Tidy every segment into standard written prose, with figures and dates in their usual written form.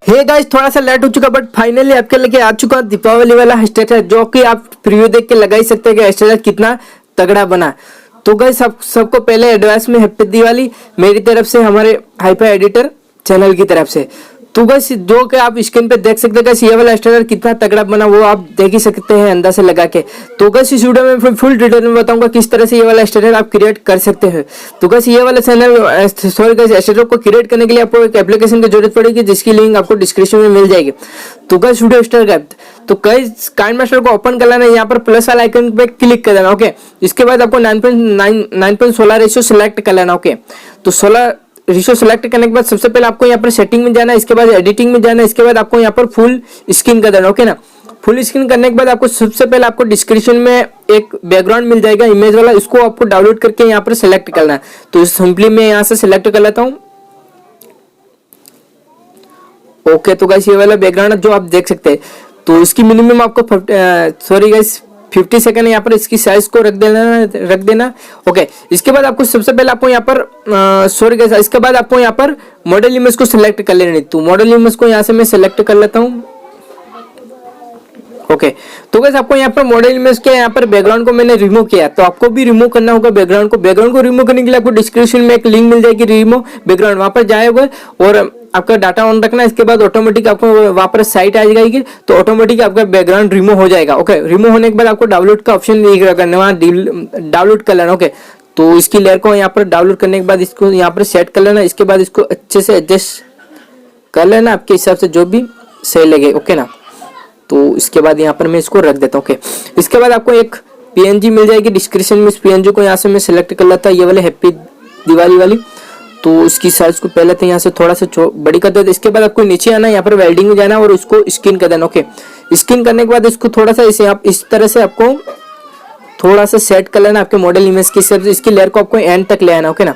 Hey guys, थोड़ा सा late हो चुका बट फाइनली आपके लेके आ चुका दीपावली वाला स्टेटस, जो कि आप प्रीव्यू देख के लगा ही सकते हैं कि स्टेटस कितना तगड़ा बना। तो गाइस सबको पहले एडवांस में हैप्पी दिवाली मेरी तरफ से, हमारे हाईफाई एडिटर चैनल की तरफ से। तो गाइस जो कि आप स्क्रीन पे देख सकते हैं गाइस, ये वाला स्टेटस कितना तगड़ा बना वो आप देख ही सकते हैं अंदाजा लगा के। तो गाइस इस वीडियो में फुल डिटेल में बताऊंगा किस तरह से ये वाला स्टेटस आप क्रिएट कर सकते हैं। तो गाइस ये वाला चैनल सॉरी गाइस स्टेटस को क्रिएट करने के लिए आपको एक एप्लीकेशन की जरूरत पड़ेगी, जिसकी लिंक आपको डिस्क्रिप्शन में मिल जाएगी। तो गाइस वीडियो स्टार्ट करते तो गाइस काइनमास्टर को ओपन कर लेना है, यहाँ पर प्लस वाला आइकन पे क्लिक कर देना। ओके, इसके बाद आपको 9.16 रेशियो सिलेक्ट कर लेना। ओके, तो 16 रेशियो सेलेक्ट करने के बाद सबसे पहले आपको यहाँ पर सेटिंग में जाना है, इसके बाद एडिटिंग में जाना है, इसके बाद आपको यहाँ पर फुल स्क्रीन कर देना। ओके ना, फुल स्क्रीन करने के बाद आपको सबसे पहले आपको डिस्क्रिप्शन में एक बैकग्राउंड मिल जाएगा इमेज वाला, इसको आपको डाउनलोड करके यहाँ पर सेलेक्ट करना है। तो सिंपली मैं यहाँ से सिलेक्ट कर लेता हूँ। ओके, तो गाइस ये वाला बैकग्राउंड जो आप देख सकते हैं, तो इसकी मिनिमम आपको सॉरी गाइस 50 सेकंड यहाँ पर इसकी साइज को रख देना। ओके, इसके बाद आपको सबसे पहले आपको यहाँ पर सॉरी गाइस, इसके बाद आपको यहाँ पर मॉडल इमेज को सिलेक्ट कर लेना है। तो मॉडल इमेज को यहाँ से मैं सिलेक्ट कर लेता हूँ। ओके, तो गाइस आपको यहाँ पर मॉडल इमेज के यहाँ पर बैकग्राउंड को मैंने रिमूव किया, तो आपको भी रिमूव करना होगा बैकग्राउंड को रिमूव करने के लिए आपको डिस्क्रिप्शन में एक लिंक मिल जाएगी रिमूव बैकग्राउंड, वहां पर जाएगा और आपका डाटा ऑन रखना है। इसके बाद ऑटोमेटिक आपको वहां पर साइट आ जाएगी, तो ऑटोमेटिक आपका बैकग्राउंड रिमूव हो जाएगा। ओके, रिमूव होने के बाद आपको डाउनलोड का ऑप्शन करना, वहाँ डाउनलोड कर लेना। ओके, तो इसकी लेयर को यहाँ पर डाउनलोड करने के बाद इसको यहाँ पर सेट कर लेना, इसके बाद इसको अच्छे से एडजस्ट कर लेना आपके हिसाब से जो भी सही लगे। ओके ना, तो इसके बाद यहाँ पर मैं इसको रख देता हूँ। ओके, इसके बाद आपको एक पीएनजी मिल जाएगी डिस्क्रिप्शन में, इस पीएनजी को यहाँ से मैं सिलेक्ट कर लेता, ये वाले हैप्पी दिवाली वाली। तो इसकी साइज को पहले तो यहाँ से थोड़ा सा बड़ी कर देते, इसके बाद आपको नीचे आना, यहाँ पर वेल्डिंग में जाना और उसको स्किन कर देना। ओके, स्किन करने के बाद इसको थोड़ा सा इसे आप इस तरह से आपको थोड़ा सा सेट कर लेना आपके मॉडल इमेज की हिसाब से। इसकी लेयर को आपको एंड तक ले आना। ओके ना,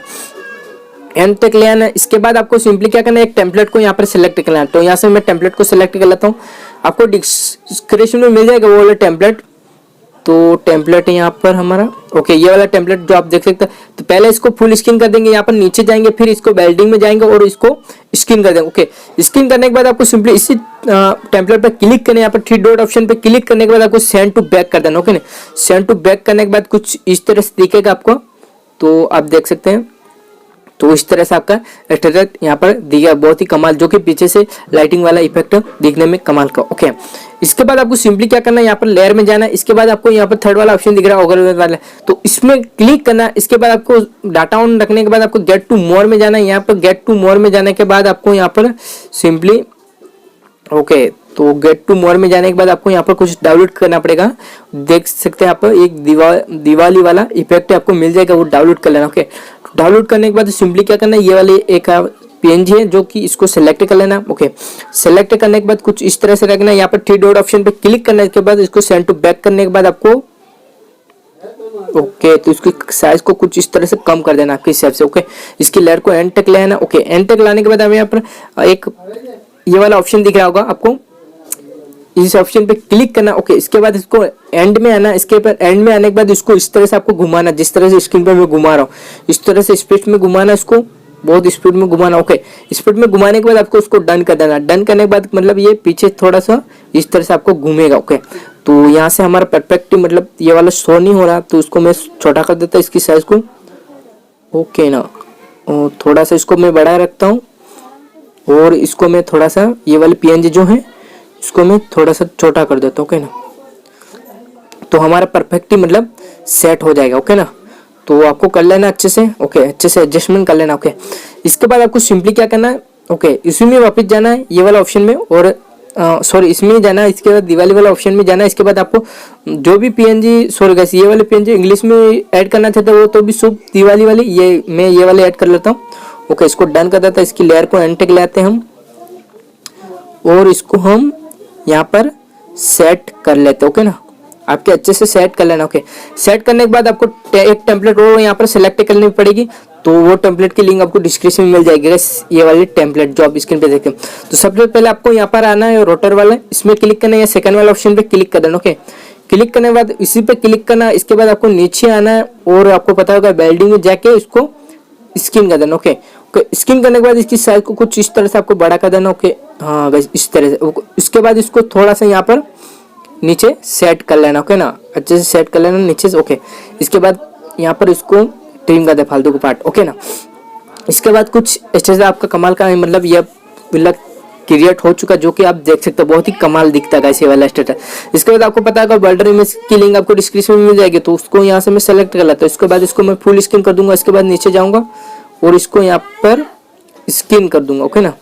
एंड तक ले आना। इसके बाद आपको सिंपली क्या करना है, एक टेम्पलेट को यहाँ पर सिलेक्ट कर लेना। तो यहाँ से मैं टेम्पलेट को सिलेक्ट कर लेता हूँ, आपको डिस्क्रिप्शन में मिल जाएगा वो वाला टेम्पलेट। तो टेम्पलेट यहाँ पर हमारा ओके, ये वाला टेम्पलेट जो आप देख सकते हैं। तो पहले इसको फुल स्क्रीन कर देंगे, यहाँ पर नीचे जाएंगे, फिर इसको वेल्डिंग में जाएंगे और इसको स्क्रीन कर देंगे। ओके, स्क्रीन करने के बाद आपको सिंपली इसी टेम्पलेट पर क्लिक करना है, यहाँ पर 3 डॉट ऑप्शन पे क्लिक करने के बाद आपको सेंड टू बैक कर देना। ओके ना, सेंड टू बैक करने के बाद कुछ इस तरह से दिखेगा आपको, तो आप देख सकते हैं। तो इस तरह से आपका स्टेटस यहाँ पर दिया, बहुत ही कमाल, जो कि पीछे से लाइटिंग वाला इफेक्ट दिखने में कमाल का। ओके, इसके बाद आपको सिंपली क्या करना है, यहाँ पर लेयर में जाना है, इसके बाद आपको यहाँ पर थर्ड वाला ऑप्शन दिख रहा है ओवर वाला, तो इसमें क्लिक करना है। इसके बाद आपको डाटा ऑन रखने के बाद आपको गेट टू मोर में जाना है, यहाँ पर गेट टू मोर में जाने के बाद आपको यहाँ पर सिंपली ओके, तो गेट टू मोर में जाने के बाद आपको यहाँ पर कुछ डाउनलोड करना पड़ेगा। देख सकते हैं आप एक दिवाली वाला इफेक्ट आपको मिल जाएगा, वो डाउनलोड कर लेना। ओके, डाउनलोड करने के बाद सिंपली क्या करना है, ये वाले एक पीएनजी है जो कि इसको सेलेक्ट कर लेना। ओके, सेलेक्ट करने के बाद कुछ इस तरह से रखना है, यहाँ पर 3 डॉट ऑप्शन पे क्लिक करने के बाद इसको सेंड टू बैक करने के बाद आपको ओके, तो इसकी साइज को कुछ इस तरह से कम कर देना आपके हिसाब से। ओके, इसकी लेयर को एंड तक ले आना। ओके, एंड तक लाने के बाद हमें यहाँ पर एक ये वाला ऑप्शन दिख रहा होगा आपको, इस ऑप्शन पे क्लिक करना। ओके, इसके बाद इसको एंड में आना, इसके बाद एंड में आने के बाद इसको इस तरह से आपको घुमाना, जिस तरह से स्क्रीन पर मैं घुमा रहा हूँ, इस तरह से स्पीड में घुमाना, इसको बहुत स्पीड में घुमाना। ओके, स्पीड में घुमाने के बाद आपको उसको डन कर देना। डन करने के बाद मतलब ये पीछे थोड़ा सा इस तरह से आपको घूमेगा। ओके, तो यहाँ से हमारा परफेक्ट मतलब ये वाला शो नहीं हो रहा, तो उसको मैं छोटा कर देता इसकी साइज को। ओके ना, थोड़ा सा इसको मैं बढ़ा रखता हूँ और इसको मैं थोड़ा सा ये वाले पीएनजी जो है इसको मैं थोड़ा सा छोटा कर देता हूँ। ओके ना, तो हमारा परफेक्टली मतलब सेट हो जाएगा। ओके ना, तो आपको कर लेना अच्छे से। ओके, अच्छे से एडजस्टमेंट कर लेना। ओके, इसके बाद आपको सिंपली क्या करना है, ओके इसी में वापस जाना है ये वाला ऑप्शन में, और सॉरी इसमें जाना है, इसके बाद दिवाली वाला ऑप्शन में जाना है। इसके बाद आपको जो भी पीएनजी सॉरी गाइस ये वाले पीएनजी इंग्लिश में ऐड करना चाहते हो वो तो भी शुभ दिवाली वाली, ये मैं ये वाले ऐड कर लेता हूँ। ओके, इसको डन कर देता है, इसकी लेयर को एंड तक ले आते हैं हम और इसको हम यहाँ पर सेट कर लेते हैं। ओके ना, आपके अच्छे से सेट कर लेना। ओके, सेट करने के बाद आपको एक टेम्पलेट और यहाँ पर सेलेक्ट करनी पड़ेगी, तो वो टेम्पलेट की लिंक आपको डिस्क्रिप्शन में मिल जाएगी। ये वाली टेम्पलेट जो आप स्क्रीन पे देखते हैं, तो सबसे पहले आपको यहाँ पर आना है रोटर वाला, इसमें क्लिक करना है, या सेकंड वाला ऑप्शन पे क्लिक कर देना। ओके, क्लिक करने के बाद इसी पे क्लिक करना, इसके बाद आपको नीचे आना है और आपको पता होगा वेल्डिंग में जाके इसको स्किन कर देना। ओके, स्किन करने के बाद इसकी साइज को कुछ इस तरह से आपको बड़ा कर देना। ओके, हाँ गाइस इस तरह से। इसके बाद इसको थोड़ा सा यहाँ पर नीचे सेट कर लेना। ओके ना, अच्छे से सेट कर लेना नीचे से। ओके, इसके बाद यहाँ पर इसको ट्रिम कर दे फालतू को पार्ट। ओके ना, इसके बाद कुछ अच्छे से आपका कमाल का मतलब यह क्रिएट हो चुका, जो कि आप देख सकते हो बहुत ही कमाल दिखता है गाइस ये वाला स्टेटस। इसके बाद आपको पता है बल्डर इमेज की लिंक आपको डिस्क्रिप्शन में मिल जाएगी, तो उसको यहाँ से मैं सेलेक्ट कर लेता हूँ। इसके बाद इसको मैं फुल स्क्रीन कर दूंगा। इसके बाद नीचे जाऊंगा और इसको यहाँ पर स्किन कर दूंगा। ओके ना,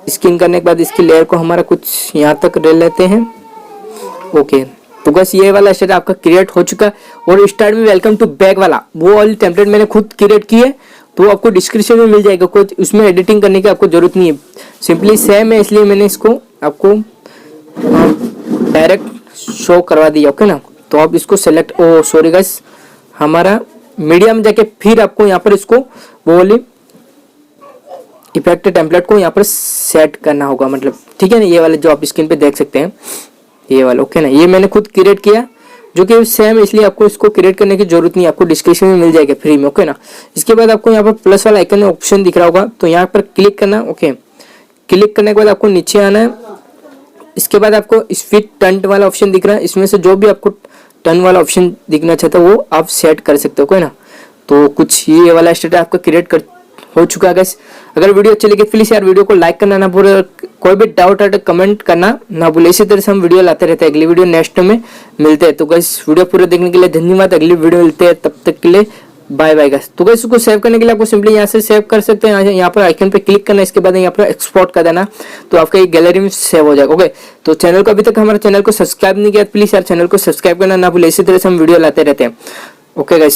स्किन करने के बाद इसकी लेयर को हमारा कुछ यहाँ तक ले लेते हैं। ओके, तो बस ये वाला स्टेटस आपका क्रिएट हो चुका है। और स्टार्ट में वेलकम टू बैक वाला वो वाली टेम्पलेट मैंने खुद क्रिएट की है, तो आपको डिस्क्रिप्शन में मिल जाएगा। कोई उसमें एडिटिंग करने की आपको जरूरत नहीं है, सिंपली सेम है, इसलिए मैंने इसको आपको डायरेक्ट शो करवा दिया। ओके ना, तो आप इसको सेलेक्ट, ओ सॉरी गाइस, हमारा मीडिया में जाके फिर आपको यहाँ पर इसको वो वाली इफेक्ट टेम्पलेट को यहाँ पर सेट करना होगा, मतलब ठीक है ना, ये वाले जो आप स्क्रीन पे देख सकते हैं ये वाला। ओके ना, ये मैंने खुद क्रिएट किया, जो कि सेम, इसलिए आपको इसको क्रिएट करने की जरूरत नहीं, आपको डिस्क्रिप्शन में मिल जाएगा फ्री में। ओके ना, इसके बाद आपको यहाँ पर प्लस वाला आइकन ऑप्शन दिख रहा होगा, तो यहाँ पर क्लिक करना। ओके, क्लिक करने के बाद आपको नीचे आना है। इसके बाद आपको स्पीड टर्न वाला ऑप्शन दिख रहा है, इसमें से जो भी आपको टर्न वाला ऑप्शन दिखना चाहता है वो आप सेट कर सकते हो। ओके ना, तो कुछ ये वाला स्टेटस आपका क्रिएट कर हो चुका है गाइस। अगर वीडियो अच्छी लगी प्लीज यार वीडियो को लाइक करना ना भूले, कोई भी डाउट है तो कमेंट करना ना भूले। इसी तरह से हम वीडियो लाते रहते हैं, अगली वीडियो नेक्स्ट में मिलते हैं। तो गाइस वीडियो पूरे देखने के लिए धन्यवाद, अगली वीडियो मिलते हैं, तब तक के लिए बाय बाय गाइस। तो गाइस इसको सेव करने के लिए आपको सिंपली यहाँ से सेव कर सकते हैं, यहाँ पर आइकन पे क्लिक करना, इसके बाद यहाँ पर एक्सपोर्ट कर देना, तो आपका एक गैलरी में सेव हो जाएगा। ओके, तो चैनल को अभी तक हमारे चैनल को सब्सक्राइब नहीं किया प्लीज यार चैनल को सब्सक्राइब करना ना भूले, इसी तरह से हम वीडियो लाते रहते हैं। Okay guys.